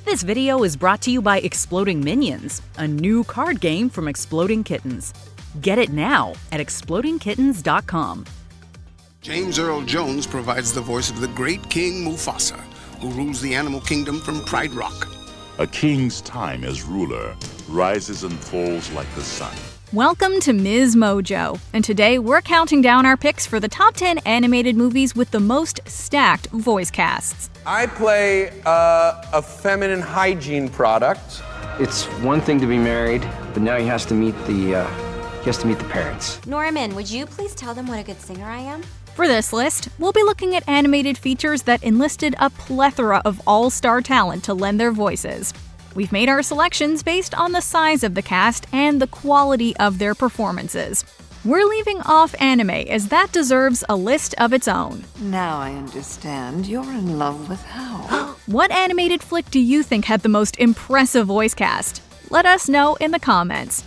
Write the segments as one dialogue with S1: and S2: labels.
S1: This video is brought to you by Exploding Minions, a new card game from Exploding Kittens. Get it now at explodingkittens.com.
S2: James Earl Jones provides the voice of the great King Mufasa, who rules the animal kingdom from Pride Rock.
S3: A king's time as ruler rises and falls like the sun.
S4: Welcome to MsMojo, and today we're counting down our picks for the top 10 animated movies with the most stacked voice casts.
S5: I play a feminine hygiene product.
S6: It's one thing to be married, but now he has to meet the parents.
S7: Norman, would you please tell them what a good singer I am?
S4: For this list, we'll be looking at animated features that enlisted a plethora of all-star talent to lend their voices. We've made our selections based on the size of the cast and the quality of their performances. We're leaving off anime, as that deserves a list of its own.
S8: Now I understand. You're in love with Hal.
S4: What animated flick do you think had the most impressive voice cast? Let us know in the comments.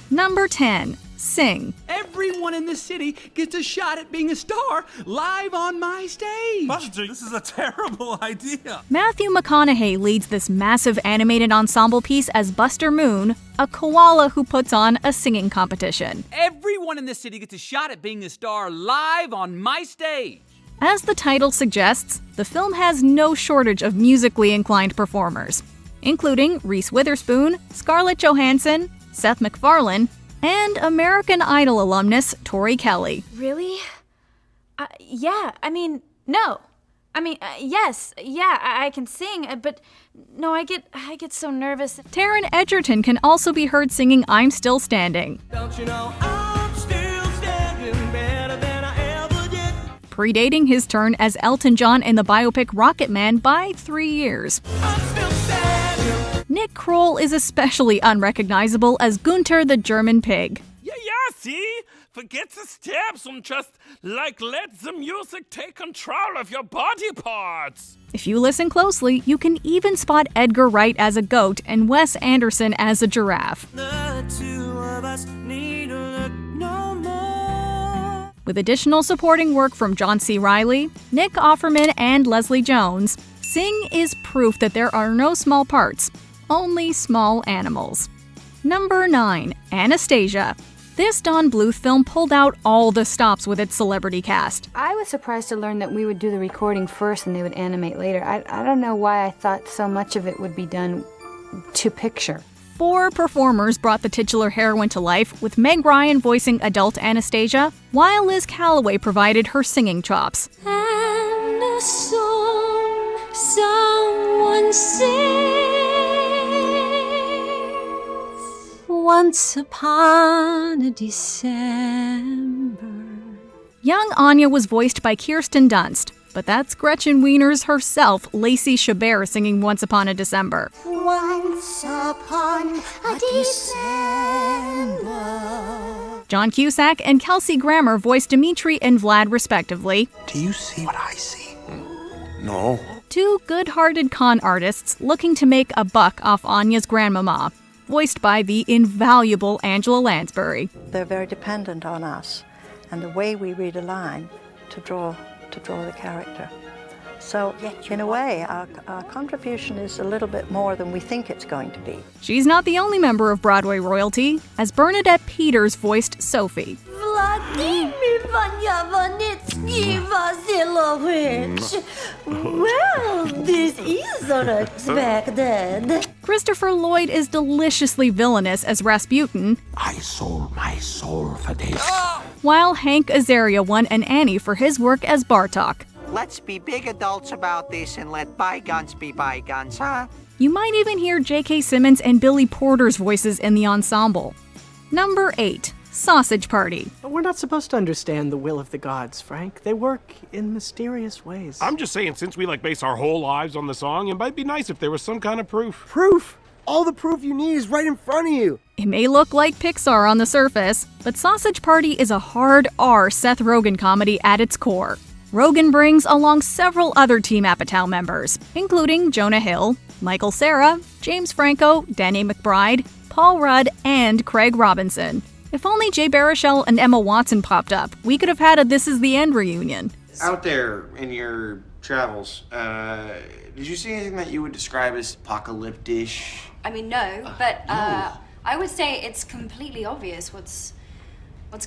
S4: Number 10. Sing.
S9: Everyone in the city gets a shot at being a star live on my stage.
S10: Buster, this is a terrible idea.
S4: Matthew McConaughey leads this massive animated ensemble piece as Buster Moon, a koala who puts on a singing competition.
S9: Everyone in the city gets a shot at being a star live on my stage.
S4: As the title suggests, the film has no shortage of musically inclined performers, including Reese Witherspoon, Scarlett Johansson, Seth MacFarlane, and American Idol alumnus Tori Kelly.
S7: Really? No. Yes. Yeah, I can sing, but no, I get so nervous.
S4: Taron Egerton can also be heard singing I'm Still Standing.
S9: Don't you know I'm still standing better than I ever did?
S4: Predating his turn as Elton John in the biopic Rocket Man by 3 years.
S9: I'm still standing.
S4: Nick Kroll is especially unrecognizable as Gunther the German pig.
S10: Yeah, see? Forget the steps and just, let the music take control of your body parts.
S4: If you listen closely, you can even spot Edgar Wright as a goat and Wes Anderson as a giraffe.
S9: The two of us need to look no more.
S4: With additional supporting work from John C. Reilly, Nick Offerman, and Leslie Jones, Sing is proof that there are no small parts, only small animals. Number 9. Anastasia. This Don Bluth film pulled out all the stops with its celebrity cast.
S11: I was surprised to learn that we would do the recording first and they would animate later. I don't know why I thought so much of it would be done to picture.
S4: 4 performers brought the titular heroine to life, with Meg Ryan voicing adult Anastasia, while Liz Calloway provided her singing chops.
S12: And a song someone sings. Once upon a December.
S4: Young Anya was voiced by Kirsten Dunst, but that's Gretchen Wiener's herself, Lacey Chabert, singing Once Upon a December.
S12: Once upon a December.
S4: John Cusack and Kelsey Grammer voiced Dimitri and Vlad respectively.
S2: Do you see what I see? No.
S4: 2 good-hearted con artists looking to make a buck off Anya's grandmama, voiced by the invaluable Angela Lansbury.
S13: They're very dependent on us and the way we read a line to draw the character. So, in a way, our contribution is a little bit more than we think it's going to be.
S4: She's not the only member of Broadway royalty, as Bernadette Peters voiced Sophie.
S12: Well, this is unexpected.
S4: Christopher Lloyd is deliciously villainous as Rasputin.
S14: I sold my soul for this.
S4: While Hank Azaria won an Annie for his work as Bartok.
S15: Let's be big adults about this and let bygones be bygones, huh?
S4: You might even hear J.K. Simmons and Billy Porter's voices in the ensemble. Number 8. Sausage Party.
S16: We're not supposed to understand the will of the gods, Frank. They work in mysterious ways.
S17: I'm just saying, since we base our whole lives on the song, it might be nice if there was some kind of proof.
S18: Proof? All the proof you need is right in front of you.
S4: It may look like Pixar on the surface, but Sausage Party is a hard R Seth Rogen comedy at its core. Rogen brings along several other Team Apatow members, including Jonah Hill, Michael Cera, James Franco, Danny McBride, Paul Rudd, and Craig Robinson. If only Jay Baruchel and Emma Watson popped up, we could have had a This Is the End reunion.
S15: Out there in your
S19: travels. Did you see anything that you would describe as apocalyptic?
S20: I mean, no, but I would say it's completely obvious what's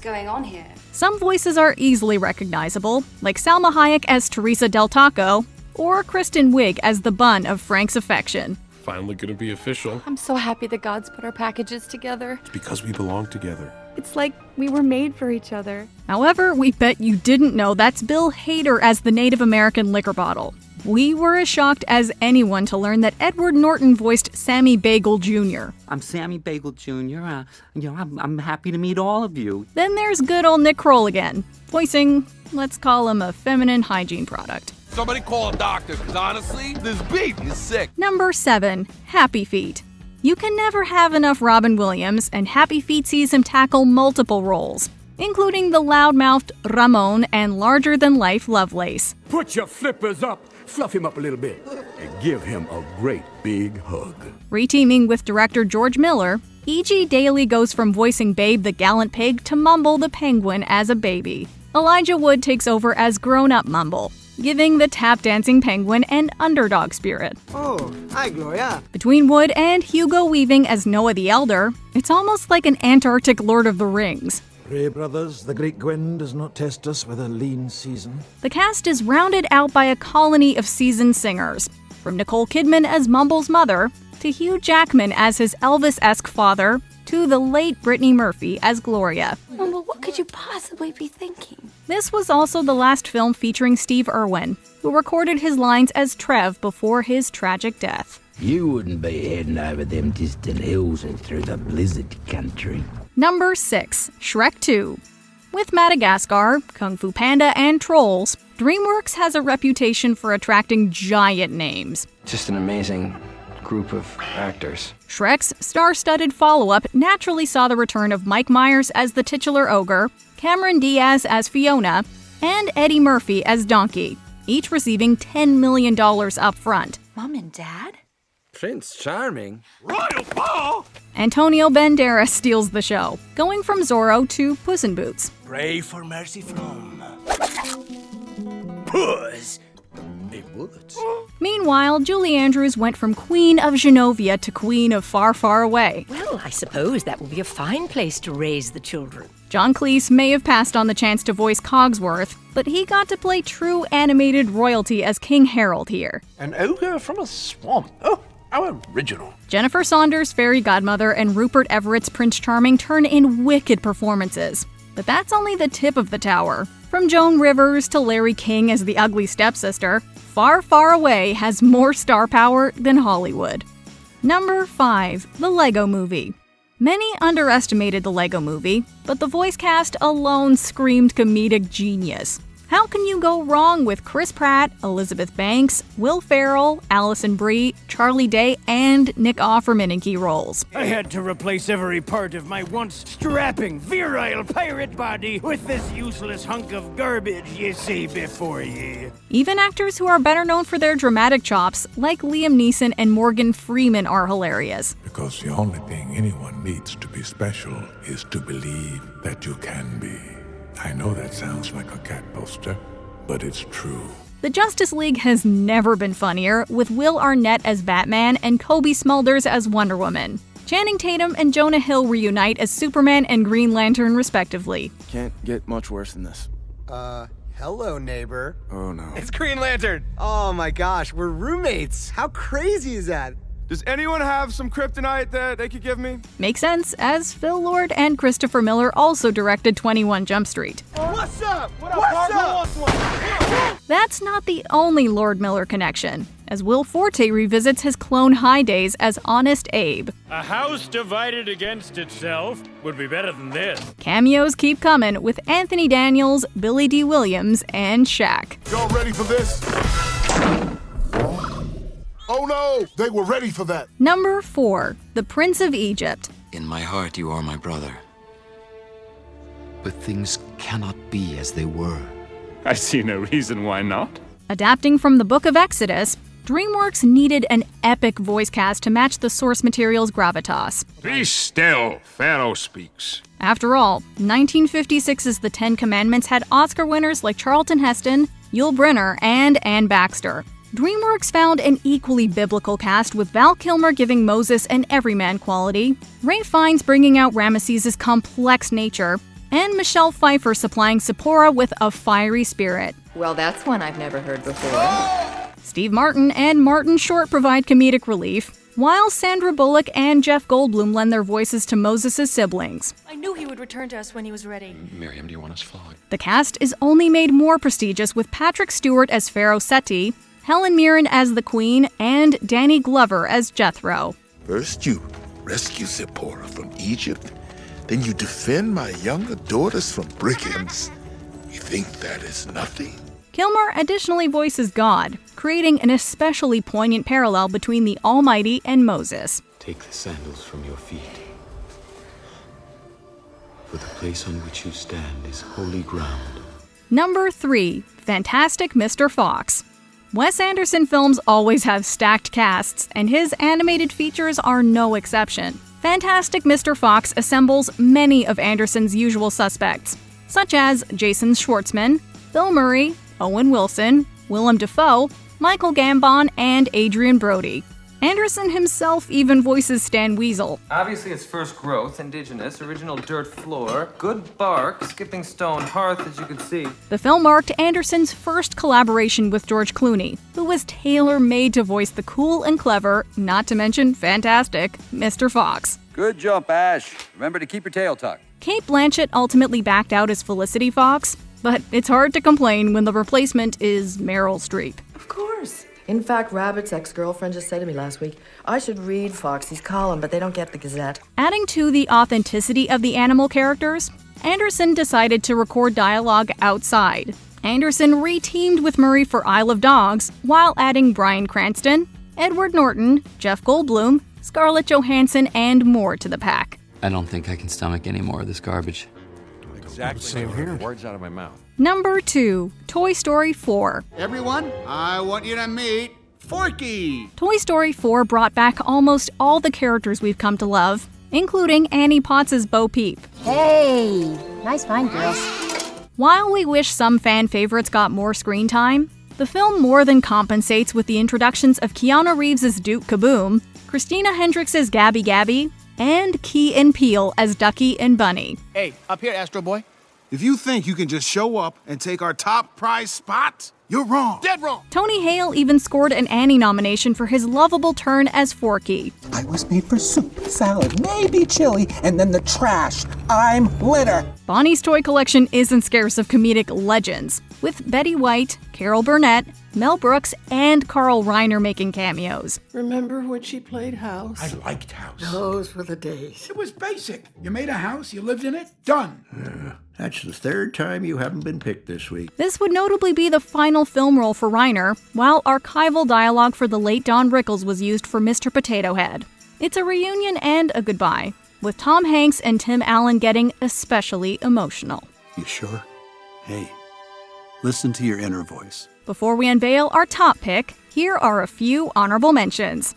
S20: going on here.
S4: Some voices are easily recognizable, like Salma Hayek as Teresa Del Taco, or Kristen Wiig as the bun of Frank's affection.
S17: Finally gonna be official.
S21: I'm so happy the gods put our packages together.
S17: It's because we belong together.
S21: It's like we were made for each other.
S4: However, we bet you didn't know that's Bill Hader as the Native American liquor bottle. We were as shocked as anyone to learn that Edward Norton voiced Sammy Bagel Jr.
S22: I'm Sammy Bagel Jr. I'm happy to meet all of you.
S4: Then there's good old Nick Kroll again, voicing, let's call him a feminine hygiene product.
S5: Somebody call a doctor, because honestly, this baby is sick.
S4: Number 7. Happy Feet. You can never have enough Robin Williams, and Happy Feet sees him tackle multiple roles, including the loudmouthed Ramon and larger-than-life Lovelace.
S14: Put your flippers up, fluff him up a little bit, and give him a great big hug.
S4: Reteaming with director George Miller, E.G. Daily goes from voicing Babe the Gallant Pig to Mumble the Penguin as a baby. Elijah Wood takes over as grown-up Mumble, giving the tap-dancing penguin an underdog spirit.
S18: Oh, hi, Gloria.
S4: Between Wood and Hugo Weaving as Noah the Elder, it's almost like an Antarctic Lord of the Rings.
S23: Pray, brothers, the great Gwen does not test us with a lean season.
S4: The cast is rounded out by a colony of seasoned singers, from Nicole Kidman as Mumble's mother, to Hugh Jackman as his Elvis-esque father, to the late Brittany Murphy as Gloria.
S21: Mumble, what could you possibly be thinking?
S4: This was also the last film featuring Steve Irwin, who recorded his lines as Trev before his tragic death.
S14: You wouldn't be heading over them distant hills and through the blizzard country.
S4: Number 6. Shrek 2. With Madagascar, Kung Fu Panda, and Trolls, DreamWorks has a reputation for attracting giant names.
S6: Just an amazing group of actors.
S4: Shrek's star-studded follow-up naturally saw the return of Mike Myers as the titular ogre, Cameron Diaz as Fiona, and Eddie Murphy as Donkey, each receiving $10 million up front.
S21: Mom and Dad?
S5: Prince Charming?
S10: Royal ball?
S4: Antonio Banderas steals the show, going from Zorro to Puss in Boots.
S14: Pray for mercy from Puss in Boots.
S4: Meanwhile, Julie Andrews went from Queen of Genovia to Queen of Far, Far Away.
S12: Well, I suppose that will be a fine place to raise the children.
S4: John Cleese may have passed on the chance to voice Cogsworth, but he got to play true animated royalty as King Harold here.
S14: An ogre from a swamp. Oh, how original.
S4: Jennifer Saunders' fairy godmother and Rupert Everett's Prince Charming turn in wicked performances. But that's only the tip of the tower. From Joan Rivers to Larry King as the ugly stepsister, Far, Far Away has more star power than Hollywood. Number 5. The Lego Movie. Many underestimated the Lego Movie, but the voice cast alone screamed comedic genius. How can you go wrong with Chris Pratt, Elizabeth Banks, Will Ferrell, Alison Brie, Charlie Day, and Nick Offerman in key roles?
S24: I had to replace every part of my once strapping, virile pirate body with this useless hunk of garbage you see before ye.
S4: Even actors who are better known for their dramatic chops, like Liam Neeson and Morgan Freeman, are hilarious.
S25: Because the only thing anyone needs to be special is to believe that you can be. I know that sounds like a cat poster, but it's true.
S4: The Justice League has never been funnier, with Will Arnett as Batman and Kobe Smulders as Wonder Woman. Channing Tatum and Jonah Hill reunite as Superman and Green Lantern, respectively.
S26: Can't get much worse than this.
S18: Hello, neighbor.
S26: Oh no.
S5: It's Green Lantern!
S18: Oh my gosh, we're roommates. How crazy is that?
S26: Does anyone have some kryptonite that they could give me?
S4: Makes sense, as Phil Lord and Christopher Miller also directed 21 Jump Street.
S18: What's up? What's up?
S4: That's not the only Lord Miller connection, as Will Forte revisits his Clone High days as Honest Abe.
S24: A house divided against itself would be better than this.
S4: Cameos keep coming with Anthony Daniels, Billy D. Williams, and Shaq.
S25: Y'all ready for this? Oh no, they were ready for that.
S4: Number 4. The Prince of Egypt.
S27: In my heart, you are my brother. But things cannot be as they were.
S17: I see no reason why not.
S4: Adapting from the Book of Exodus, DreamWorks needed an epic voice cast to match the source material's gravitas.
S17: Be still, Pharaoh speaks.
S4: After all, 1956's The Ten Commandments had Oscar winners like Charlton Heston, Yul Brynner, and Ann Baxter. DreamWorks found an equally biblical cast with Val Kilmer giving Moses an everyman quality, Ray Fiennes bringing out Ramesses' complex nature, and Michelle Pfeiffer supplying Zipporah with a fiery spirit.
S1: Well, that's one I've never heard before.
S4: Steve Martin and Martin Short provide comedic relief, while Sandra Bullock and Jeff Goldblum lend their voices to Moses' siblings.
S2: I knew he would return to us when he was ready.
S27: Miriam, do you want us following?
S4: The cast is only made more prestigious with Patrick Stewart as Pharaoh Seti, Helen Mirren as the Queen, and Danny Glover as Jethro.
S3: First you rescue Zipporah from Egypt, then you defend my younger daughters from brigands. You think that is nothing?
S4: Kilmer additionally voices God, creating an especially poignant parallel between the Almighty and Moses.
S27: Take the sandals from your feet. For the place on which you stand is holy ground.
S4: Number 3. Fantastic Mr. Fox. Wes Anderson films always have stacked casts, and his animated features are no exception. Fantastic Mr. Fox assembles many of Anderson's usual suspects, such as Jason Schwartzman, Bill Murray, Owen Wilson, Willem Dafoe, Michael Gambon, and Adrian Brody. Anderson himself even voices Stan Weasel.
S7: Obviously it's first growth, indigenous, original dirt floor, good bark, skipping stone hearth as you can see.
S4: The film marked Anderson's first collaboration with George Clooney, who was tailor-made to voice the cool and clever, not to mention fantastic, Mr. Fox.
S8: Good jump, Ash. Remember to keep your tail tucked.
S4: Cate Blanchett ultimately backed out as Felicity Fox, but it's hard to complain when the replacement is Meryl Streep.
S9: Of course. In fact, Rabbit's ex-girlfriend just said to me last week, I should read Foxy's column, but they don't get the Gazette.
S4: Adding to the authenticity of the animal characters, Anderson decided to record dialogue outside. Anderson re-teamed with Murray for Isle of Dogs, while adding Bryan Cranston, Edward Norton, Jeff Goldblum, Scarlett Johansson, and more to the pack.
S27: I don't think I can stomach any more of this garbage.
S8: Exactly.
S27: Same here.
S8: Words out of my mouth.
S4: Number 2. Toy Story 4.
S11: Everyone, I want you to meet Forky!
S4: Toy Story 4 brought back almost all the characters we've come to love, including Annie Potts' Bo Peep.
S21: Hey, nice find, girls.
S4: While we wish some fan favorites got more screen time, the film more than compensates with the introductions of Keanu Reeves' Duke Kaboom, Christina Hendricks' Gabby Gabby, and Key and Peele as Ducky and Bunny.
S11: Hey, up here, Astro Boy. If you think you can just show up and take our top prize spot, you're wrong. Dead wrong.
S4: Tony Hale even scored an Annie nomination for his lovable turn as Forky.
S28: I was made for soup, salad, maybe chili, and then the trash. I'm litter.
S4: Bonnie's toy collection isn't scarce of comedic legends, with Betty White, Carol Burnett, Mel Brooks, and Carl Reiner making cameos.
S29: Remember when she played house?
S23: I liked house.
S29: Those were the days.
S23: It was basic. You made a house, you lived in it, done.
S30: That's the third time you haven't been picked this week.
S4: This would notably be the final film role for Reiner, while archival dialogue for the late Don Rickles was used for Mr. Potato Head. It's a reunion and a goodbye, with Tom Hanks and Tim Allen getting especially emotional.
S31: You sure? Hey, listen to your inner voice.
S4: Before we unveil our top pick, here are a few honorable mentions.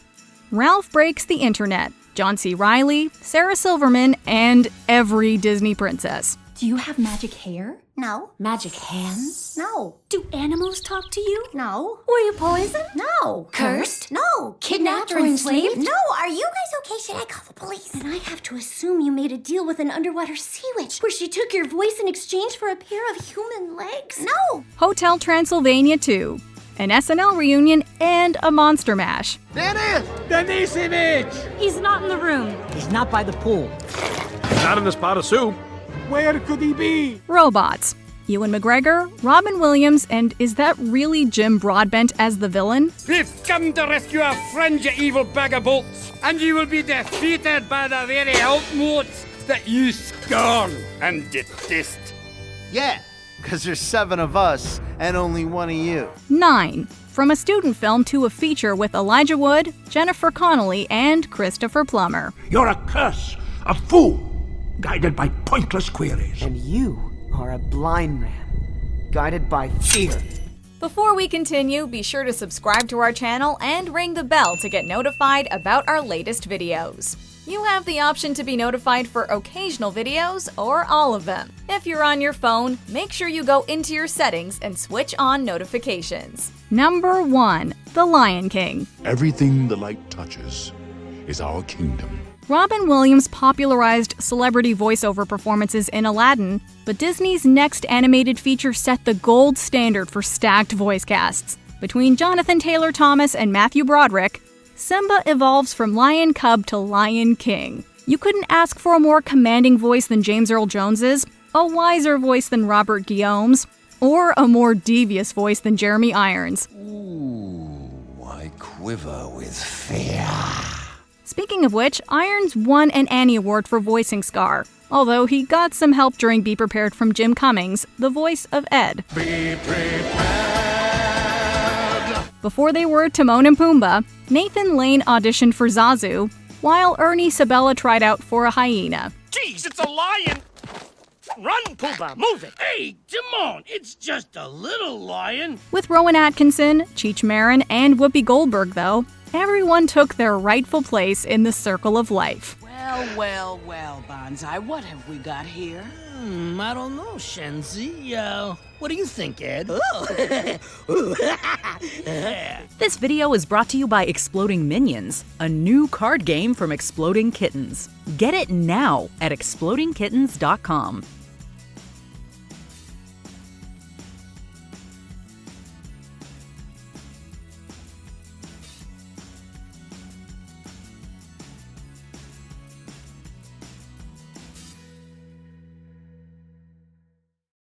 S4: Ralph Breaks the Internet, John C. Reilly, Sarah Silverman, and every Disney princess.
S21: Do you have magic hair?
S32: No.
S21: Magic hands?
S32: No.
S21: Do animals talk to you?
S32: No.
S21: Were you poisoned?
S32: No.
S21: Cursed?
S32: No.
S21: Kidnapped or enslaved?
S32: No. Are you guys okay? Should I call the police?
S21: And I have to assume you made a deal with an underwater sea witch where she took your voice in exchange for a pair of human legs?
S32: No.
S4: Hotel Transylvania 2, an SNL reunion, and a Monster Mash.
S11: Dennis! Denisovich!
S12: He's not in the room.
S7: He's not by the pool.
S17: Not in this pot of soup.
S11: Where could he be?
S4: Robots. Ewan McGregor, Robin Williams, and is that really Jim Broadbent as the villain?
S24: We've come to rescue our friend, you evil bag of bolts, and you will be defeated by the very outmosts that you scorn and detest.
S18: Yeah, because there's 7 of us and only 1 of you.
S4: 9. From a student film to a feature with Elijah Wood, Jennifer Connelly, and Christopher Plummer.
S23: You're a curse, a fool, guided by pointless queries.
S16: And you are a blind man, guided by fear.
S4: Before we continue, be sure to subscribe to our channel and ring the bell to get notified about our latest videos. You have the option to be notified for occasional videos or all of them. If you're on your phone, make sure you go into your settings and switch on notifications. Number 1. The Lion King.
S3: Everything the light touches is our kingdom.
S4: Robin Williams popularized celebrity voiceover performances in Aladdin, but Disney's next animated feature set the gold standard for stacked voice casts. Between Jonathan Taylor Thomas and Matthew Broderick, Simba evolves from lion cub to lion king. You couldn't ask for a more commanding voice than James Earl Jones's, a wiser voice than Robert Guillaume's, or a more devious voice than Jeremy Irons.
S27: Ooh, I quiver with fear.
S4: Speaking of which, Irons won an Annie Award for voicing Scar, although he got some help during Be Prepared from Jim Cummings, the voice of Ed.
S23: Be prepared.
S4: Before they were Timon and Pumbaa, Nathan Lane auditioned for Zazu, while Ernie Sabella tried out for a hyena.
S23: Jeez, it's a lion! Run, Pumbaa, move it! Hey, Timon, it's just a little lion.
S4: With Rowan Atkinson, Cheech Marin, and Whoopi Goldberg, though, everyone took their rightful place in the circle of life.
S1: Well, Banzai, what have we got here?
S23: I don't know, Shenzi. What do you think, Ed?
S5: This video is brought to you by Exploding Minions, a new card game from Exploding Kittens. Get it now at explodingkittens.com.